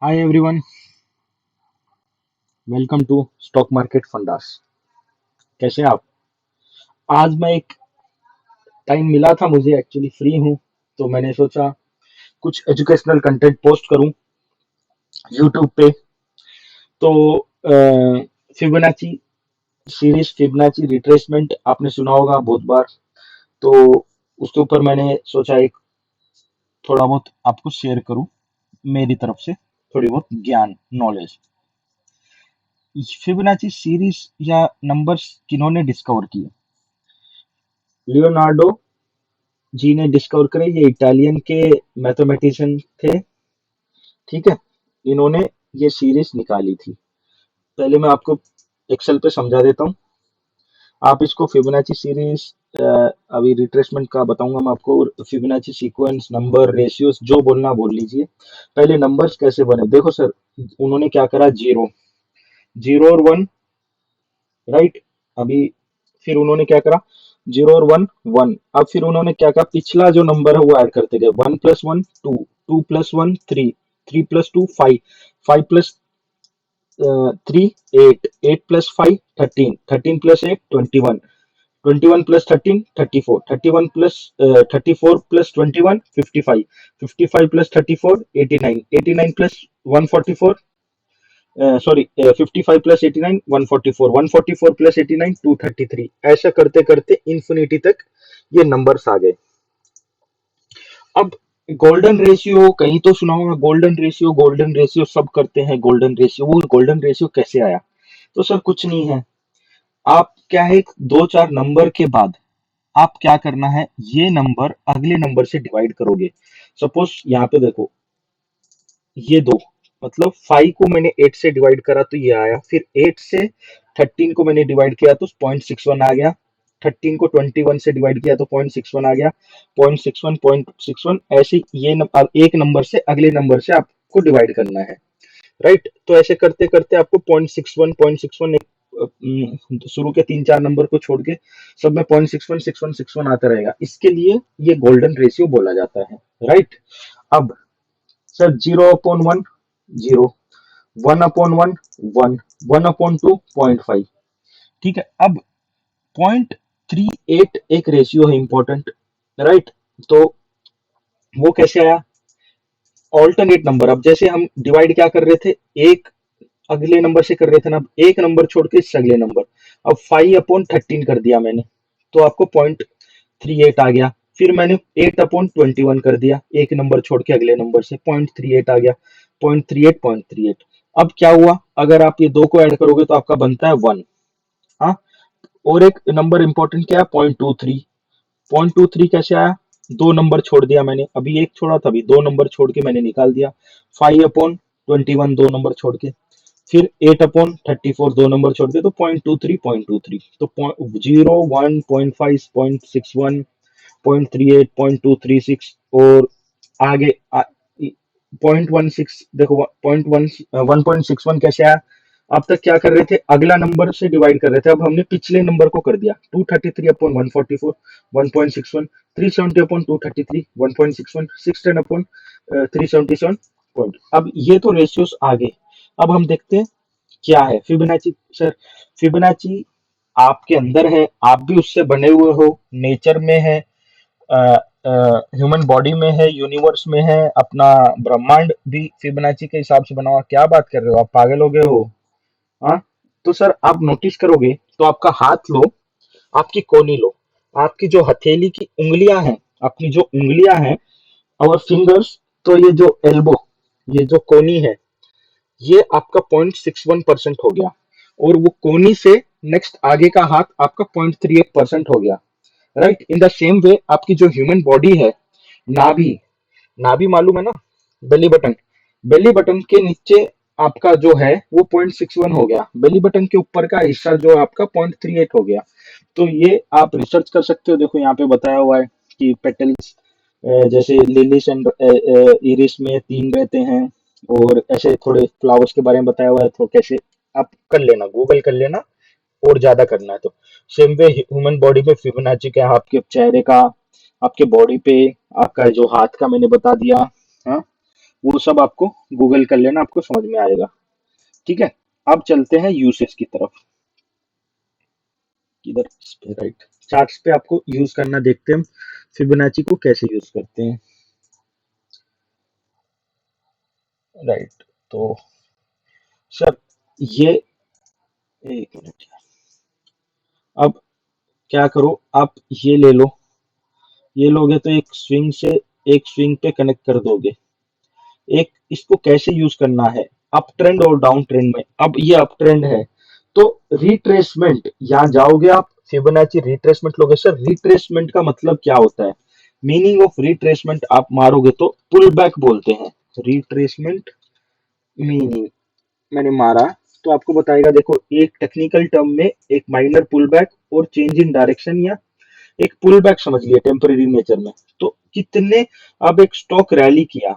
Hi everyone, welcome to stock market fundas. कैसे हैं आप? आज मैं एक टाइम मिला था मुझे, एक्चुअली फ्री हूँ, तो मैंने सोचा कुछ एजुकेशनल कंटेंट पोस्ट करूँ यूट्यूब पे। तो फिबोनाची सीरीज, फिबोनाची रिट्रेसमेंट आपने सुना होगा बहुत बार। तो उसके ऊपर मैंने सोचा एक थोड़ा बहुत आपको शेयर करूँ, मेरी तरफ से थोड़ी बहुत ज्ञान, नॉलेज। फिबोनाची सीरीज या नंबर्स किन्होंने डिस्कवर किए? लियोनार्डो जी ने डिस्कवर करे। ये इटालियन के मैथमेटिशियन थे। ठीक है, इन्होंने ये सीरीज निकाली थी। पहले मैं आपको एक्सेल पे समझा देता हूँ। आप इसको फिबोनाची सीरीज, अभी रिट्रेसमेंट का बताऊंगा मैं आपको। फिबोनाची सीक्वेंस, नंबर, रेशियोस, जो बोलना बोल लीजिए। पहले नंबर्स कैसे बने, देखो सर। उन्होंने क्या करा, जीरो, जीरो और वन, राइट। अभी फिर उन्होंने क्या करा, जीरो और वन, वन। अब फिर उन्होंने क्या कहा, पिछला जो नंबर है वो ऐड करते गए। One plus one two, two plus one three, three plus two five, five plus three eight, eight plus five thirteen, thirteen plus eight twenty one, twenty one plus thirteen thirty four, thirty one plus thirty four plus twenty one fifty five, fifty five plus thirty four eighty nine, eighty nine plus one forty four, sorry, fifty five plus eighty nine one forty four, one forty four plus eighty nine two thirty three. ऐसा करते करते infinity तक ये numbers आ गए। अब golden ratio कहीं तो सुना होगा, गोल्डन रेशियो, गोल्डन रेशियो सब करते हैं गोल्डन रेशियो। वो गोल्डन रेशियो कैसे आया? तो सर कुछ नहीं है। आप क्या है, दो चार नंबर के बाद आप क्या करना है, ये नंबर अगले नंबर से डिवाइड करोगे। सपोज यहाँ पे देखो, ये दो, मतलब फाइव को मैंने एट से डिवाइड करा तो ये आया। फिर एट से थर्टीन को मैंने डिवाइड किया तो पॉइंट सिक्स वन आ गया। थर्टीन को ट्वेंटी वन से डिवाइड किया तो पॉइंट सिक्स वन आ गया। Point six one, point six one, ऐसे ये अब एक नंबर से अगले नंबर से आपको डिवाइड करना है, राइट। तो ऐसे करते करते आपको point six one, point six one, शुरू के तीन चार नंबर को छोड़ के सब में point six one, six one, six one आता रहेगा। इसके लिए ये गोल्डन रेशियो बोला जाता है, राइट। अब sir, zero upon one, zero, one upon one, one, one upon two point five. ठीक है। अब पॉइंट थ्री एट एक रेशियो है इंपॉर्टेंट, राइट। तो वो कैसे आया, ऑल्टरनेट नंबर। अब जैसे हम डिवाइड क्या कर रहे थे, एक अगले नंबर से कर रहे थे ना, अब एक नंबर छोड़ के इससे अगले नंबर। अब फाइव अपॉन थर्टीन कर दिया मैंने, तो आपको पॉइंट थ्री एट आ गया। फिर मैंने एट अपॉन ट्वेंटी वन कर दिया, एक नंबर छोड़ के अगले नंबर से, पॉइंट थ्री एट आ गया। Point three eight, point three eight. अब क्या हुआ, अगर आप ये दो को ऐड करोगे तो आपका बनता है वन। हाँ। और एक नंबर इंपॉर्टेंट क्या है, point two three. Point two three कैसे आया, दो नंबर छोड़ दिया मैंने, अभी एक छोड़ा था, अभी दो नंबर छोड़ के मैंने निकाल दिया। फाइव अपॉन ट्वेंटी वन, दो नंबर छोड़ के। फिर एट अपॉन थर्टी फोर, दो नंबर छोड़ के, तो point two three, point two three. तो zero, one, point five, point six one, point three eight, point two three six, और आगे पॉइंट वन सिक्स। देखो point one, one point six one कैसे आया, अब तक क्या कर रहे थे, अगला नंबर से डिवाइड कर रहे थे, अब हमने पिछले नंबर को कर दिया। Two thirty three upon one forty four, one point six one. Three seventy upon two thirty three, one point six one. Six ten upon three seventy seven point. अब ये तो रेशियोस आ गए। अब हम देखते हैं क्या है फिबोनाची। सर, फिबोनाची आपके अंदर है, आप भी उससे बने हुए हो, नेचर में है, ह्यूमन बॉडी में है, यूनिवर्स में है, अपना ब्रह्मांड भी फिबोनाची के हिसाब से बना हुआ। क्या बात कर रहे हो, आप पागल हो गए हो? हाँ। तो सर आप नोटिस करोगे तो आपका हाथ लो, आपकी कोहनी लो, आपकी जो हथेली की उंगलियां हैं, अपनी जो उंगलियां हैं, और फिंगर्स, तो ये जो एल्बो, ये जो कोनी है, ये आपका पॉइंट सिक्स वन परसेंट हो गया। और वो कोनी से नेक्स्ट आगे का हाथ आपका पॉइंट थ्री एट परसेंट हो गया, right. In the same way आपकी जो ह्यूमन बॉडी है, नाभि, नाभि मालूम है ना, बेली बटन, बेली बटन के नीचे आपका जो है वो पॉइंट सिक्स वन हो गया। बेली बटन के ऊपर का हिस्सा जो है आपका पॉइंट थ्री एट हो गया। तो ये आप रिसर्च कर सकते हो, देखो यहाँ पे बताया हुआ है कि पेटल्स, जैसे लिलीस एंड इरिस में तीन रहते हैं, और ऐसे थोड़े फ्लावर्स के बारे में बताया हुआ है, तो कैसे आप कर लेना, गूगल कर लेना, और ज्यादा करना है तो। सेम वे ह्यूमन बॉडी में फिबोनाची का आपके चेहरे का, आपके बॉडी पे, आपका जो हाथ का मैंने बता दिया। हाँ। वो सब आपको गूगल कर लेना, आपको समझ में आएगा। ठीक है, अब चलते हैं यूसेज की तरफ। इधर इस पे राइट चार्ट्स पे आपको यूज करना देखते हैं हम फिबोनाची को कैसे यूज करते हैं। राइट, तो सर ये एक मिनट, अब क्या करो, आप ये ले लो, ये लोगे तो एक स्विंग से एक स्विंग पे कनेक्ट कर दोगे। एक इसको कैसे यूज करना है, अप ट्रेंड और डाउन ट्रेंड में। अब ये अप ट्रेंड है तो रिट्रेसमेंट, यहाँ जाओगे आप फिबोनाची रिट्रेसमेंट लोगे। सर रिट्रेसमेंट का मतलब क्या होता है, मीनिंग ऑफ रिट्रेसमेंट आप मारोगे तो पुल बैक बोलते हैं। रिट्रेसमेंट मीनिंग मैंने मारा तो आपको बताएगा, देखो एक टेक्निकल टर्म में एक माइनर पुल बैक और चेंज इन डायरेक्शन, या एक पुल बैक समझ लिया टेम्परेरी नेचर में। तो कितने, अब एक स्टॉक रैली किया,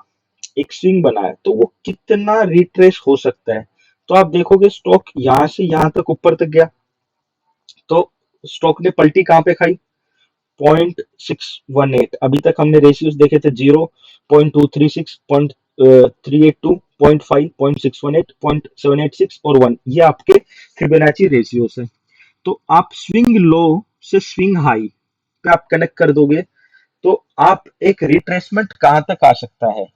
एक स्विंग बनाया, तो वो कितना रिट्रेस हो सकता है। तो आप देखोगे स्टॉक यहां से यहां तक ऊपर तक गया, तो स्टॉक ने पलटी कहां पे खाई, 0.618। अभी तक हमने रेशियोज देखे थे 0.236, 0.382, 0.5, 0.618, 0.786 और 1, ये आपके फिबोनाची रेशियोज है। तो आप स्विंग लो से स्विंग हाई पे आप कनेक्ट कर दोगे, तो आप एक रिट्रेसमेंट कहां तक आ सकता है।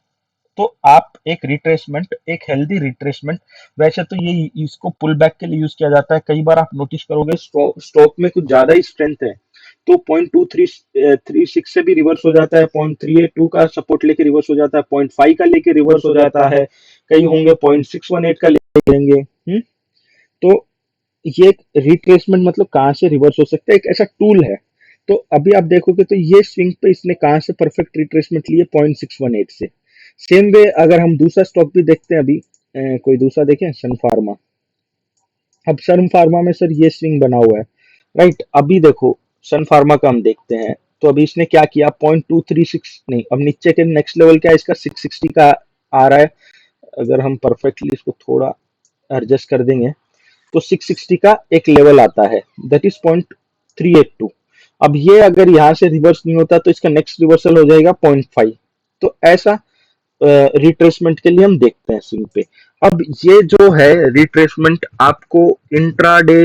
तो आप एक रिट्रेसमेंट, एक हेल्दी रिट्रेसमेंट, वैसे तो ये इसको पुल बैक के लिए यूज किया जाता है। कई बार आप नोटिस करोगे स्टॉक में कुछ ज्यादा ही स्ट्रेंथ है तो 0.2336 से भी रिवर्स हो जाता है, 0.382 का सपोर्ट लेके रिवर्स हो जाता है, 0.5 का लेके रिवर्स हो जाता है, कई होंगे 0.618 का लेके लेंगे। तो ये एक रिट्रेसमेंट मतलब कहाँ से रिवर्स हो सकता है, एक ऐसा टूल है। तो अभी आप देखोगे तो ये स्विंग पे इसने कहाँ से परफेक्ट रिट्रेसमेंट लिए, 0.618 से। सेम वे अगर हम दूसरा स्टॉक भी देखते हैं अभी, कोई दूसरा देखें, सन फार्मा। अब सन फार्मा में सर ये स्विंग बना हुआ है, राइट। अभी देखो सन फार्मा का हम देखते हैं, तो अभी इसने क्या किया, 0.236 नहीं, अब नीचे के नेक्स्ट लेवल क्या है इसका, 660 का आ रहा है। अगर हम परफेक्टली इसको थोड़ा एडजस्ट कर देंगे तो 660 का एक लेवल आता है, दैट इज 0.382। अब ये अगर यहाँ से रिवर्स नहीं होता तो इसका नेक्स्ट रिवर्सल हो जाएगा 0.5। तो ऐसा रिट्रेसमेंट के लिए हम देखते हैं स्विंग पे। अब ये जो है रिट्रेसमेंट आपको इंट्राडे,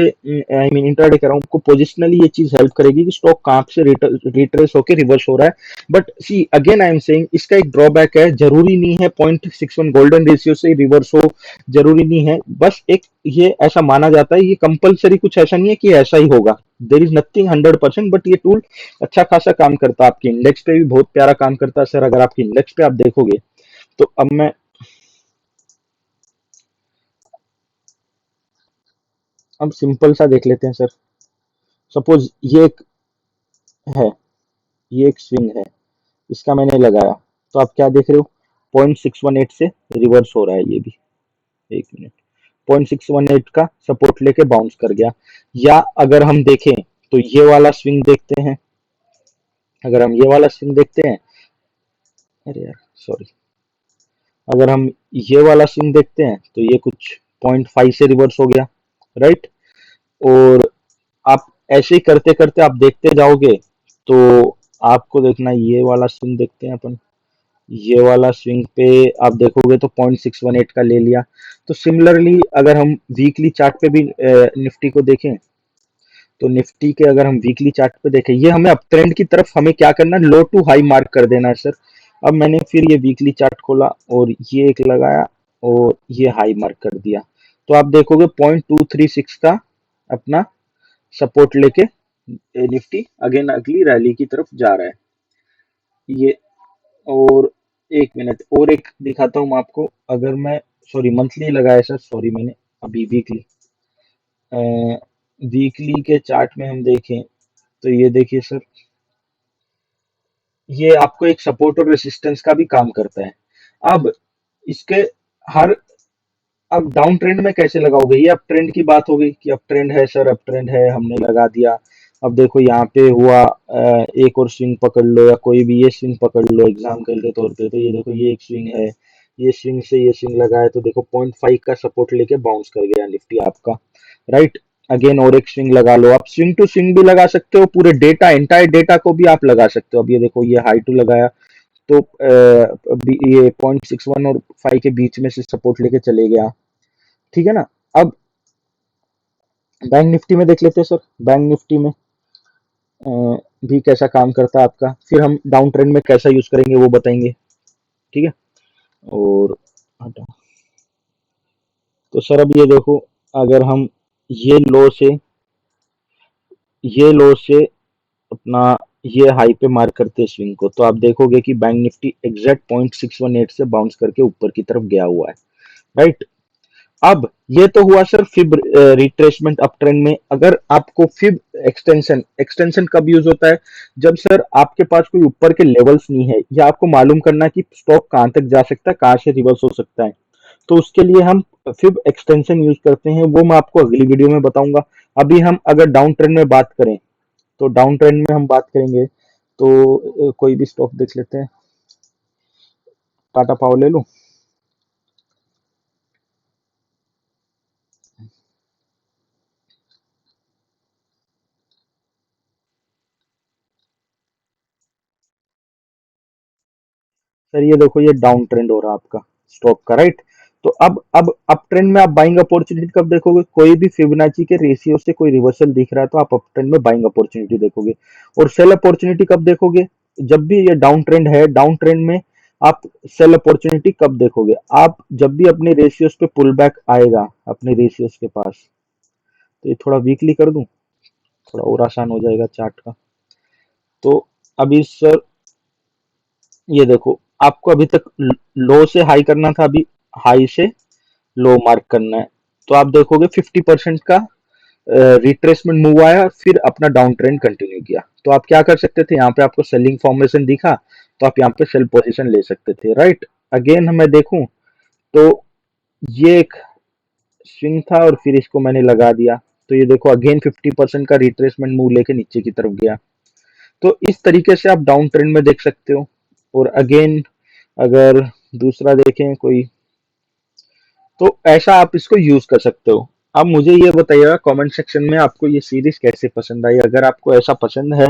आई मीन इंट्राडे कह रहा हूँ, आपको पोजिशनली ये चीज हेल्प करेगी कि स्टॉक कहाँ से रिट्रेस होकर रिवर्स हो रहा है। But see again I am saying, इसका एक ड्रॉबैक है, जरूरी नहीं है 0.61 गोल्डन रेशियो से रिवर्स हो, जरूरी नहीं है। बस एक ये ऐसा माना जाता है, ये कंपलसरी कुछ ऐसा नहीं है कि ऐसा ही होगा, देर इज नथिंग 100%। बट ये टूल अच्छा खासा काम करता है, आपके इंडेक्स पे भी बहुत प्यारा काम करता है सर। अगर आपके इंडेक्स पे आप देखोगे तो अब मैं, अब सिंपल सा देख लेते हैं सर। सपोज ये एक है, ये एक स्विंग है, इसका मैंने लगाया, तो आप क्या देख रहे हो, 0.618 से रिवर्स हो रहा है ये भी। एक मिनट, 0.618 का सपोर्ट लेके बाउंस कर गया। या अगर हम देखें तो ये वाला स्विंग देखते हैं, अगर हम ये वाला स्विंग देखते हैं, अरे यार सॉरी, अगर हम ये वाला स्विंग देखते हैं तो ये कुछ 0.5 से रिवर्स हो गया, राइट। और आप ऐसे ही करते करते आप देखते जाओगे तो आपको देखना, ये वाला स्विंग देखते हैं अपन, ये वाला स्विंग पे आप देखोगे तो 0.618 का ले लिया। तो सिमिलरली अगर हम वीकली चार्ट पे भी निफ्टी को देखें, तो निफ्टी के अगर हम वीकली चार्ट पे देखें, ये हमें अप ट्रेंड की तरफ हमें क्या करना है, लो टू हाई मार्क कर देना है सर। अब मैंने फिर ये वीकली चार्ट खोला और ये एक लगाया और ये हाई मार्क कर दिया, तो आप देखोगे 0.236 का अपना सपोर्ट लेके निफ्टी अगेन अगली रैली की तरफ जा रहा है ये। और एक मिनट और एक दिखाता हूँ मैं आपको, अगर मैं, सॉरी मंथली लगाया सर, सॉरी मैंने अभी वीकली, वीकली के चार्ट में हम देखें तो ये देखिए सर, ये आपको एक सपोर्ट और रेसिस्टेंस का भी काम करता है। अब इसके हर, अब डाउन ट्रेंड में कैसे लगाओगे, ये अप ट्रेंड की बात हो गई कि अप ट्रेंड है सर, अप ट्रेंड है हमने लगा दिया। अब देखो यहाँ पे हुआ, एक और स्विंग पकड़ लो, या कोई भी ये स्विंग पकड़ लो एग्जाम्पल के तौर पे, तो ये देखो ये एक स्विंग है, ये स्विंग से ये स्विंग लगा है, तो देखो 0.5 का सपोर्ट लेके बाउंस कर गया निफ्टी आपका, राइट। अगेन और एक स्विंग लगा लो, आप स्विंग टू स्विंग भी लगा सकते हो, पूरे डेटा एंटायर डेटा को भी आप लगा सकते हो। अब ये देखो ये हाई टू लगाया, तो ये 0.61 और 5 के बीच में से सपोर्ट लेके चले गया। ठीक है ना। अब बैंक निफ्टी में देख लेते हैं सर, बैंक निफ्टी में अ, भी कैसा काम करता है आपका, फिर हम डाउन ट्रेंड में कैसा यूज करेंगे वो बताएंगे। ठीक है। और हटा। तो सर अब ये देखो, अगर हम ये लो से ये लो से अपना ये हाई पे मार्क करते हैं स्विंग को, तो आप देखोगे कि बैंक निफ्टी एग्जैक्ट 0.618 से बाउंस करके ऊपर की तरफ गया हुआ है। राइट। अब ये तो हुआ sir fib retracement up trend में। अगर आपको फिब एक्सटेंशन एक्सटेंशन कब यूज होता है, जब सर आपके पास कोई ऊपर के लेवल्स नहीं है, या आपको मालूम करना है कि स्टॉक कहां तक जा सकता है, कहां से रिवर्स हो सकता है, तो उसके लिए हम फिब एक्सटेंशन यूज करते हैं। वो मैं आपको अगली वीडियो में बताऊंगा। अभी हम अगर डाउन ट्रेंड में बात करें, तो डाउन ट्रेंड में हम बात करेंगे, तो कोई भी स्टॉक देख लेते हैं। टाटा पावर ले लूं। सर ये देखो, ये डाउन ट्रेंड हो रहा है आपका स्टॉक का। राइट। तो अब अप ट्रेंड में आप बाइंग अपॉर्चुनिटी कब देखोगे, कोई भी फिबोनाची के रेशियो से कोई रिवर्सल दिख रहा है तो आप अप ट्रेंड में बाइंग अपॉर्चुनिटी देखोगे। और सेल अपॉर्चुनिटी कब देखोगे, जब भी ये डाउन ट्रेंड है, डाउन ट्रेंड में आप सेल अपॉर्चुनिटी कब देखोगे, आप जब भी अपने रेशियोज पे पुल बैक आएगा अपने रेशियोज के पास। तो ये थोड़ा वीकली कर दूं, थोड़ा और आसान हो जाएगा चार्ट का। तो अभी सर ये देखो, आपको अभी तक लो से हाई करना था, अभी हाई से लो मार्क करना है। तो आप देखोगे 50% का रिट्रेसमेंट मूव आया, फिर अपना डाउन ट्रेंड कंटिन्यू किया। तो आप क्या कर सकते थे, यहाँ पे आपको सेलिंग फॉर्मेशन दिखा, तो आप यहाँ पे सेल पोजीशन ले सकते थे। राइट। अगेन मैं देखूं, तो ये एक स्विंग था और फिर इसको मैंने लगा दिया। तो ये देखो अगेन 50% का रिट्रेसमेंट मूव लेके नीचे की तरफ गया। तो इस तरीके से आप डाउन ट्रेंड में देख सकते हो। और अगेन अगर दूसरा देखें कोई, तो ऐसा आप इसको यूज कर सकते हो। अब मुझे ये बताइएगा कमेंट सेक्शन में आपको ये सीरीज कैसे पसंद आई। अगर आपको ऐसा पसंद है,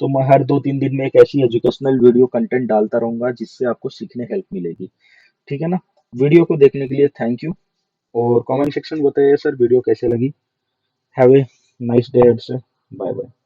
तो मैं हर 2-3 दिन में एक ऐसी एजुकेशनल वीडियो कंटेंट डालता रहूंगा जिससे आपको सीखने हेल्प मिलेगी। ठीक है ना। वीडियो को देखने के लिए थैंक यू। और कमेंट सेक्शन में बताइए सर वीडियो कैसे लगी। Have a nice day. Bye bye.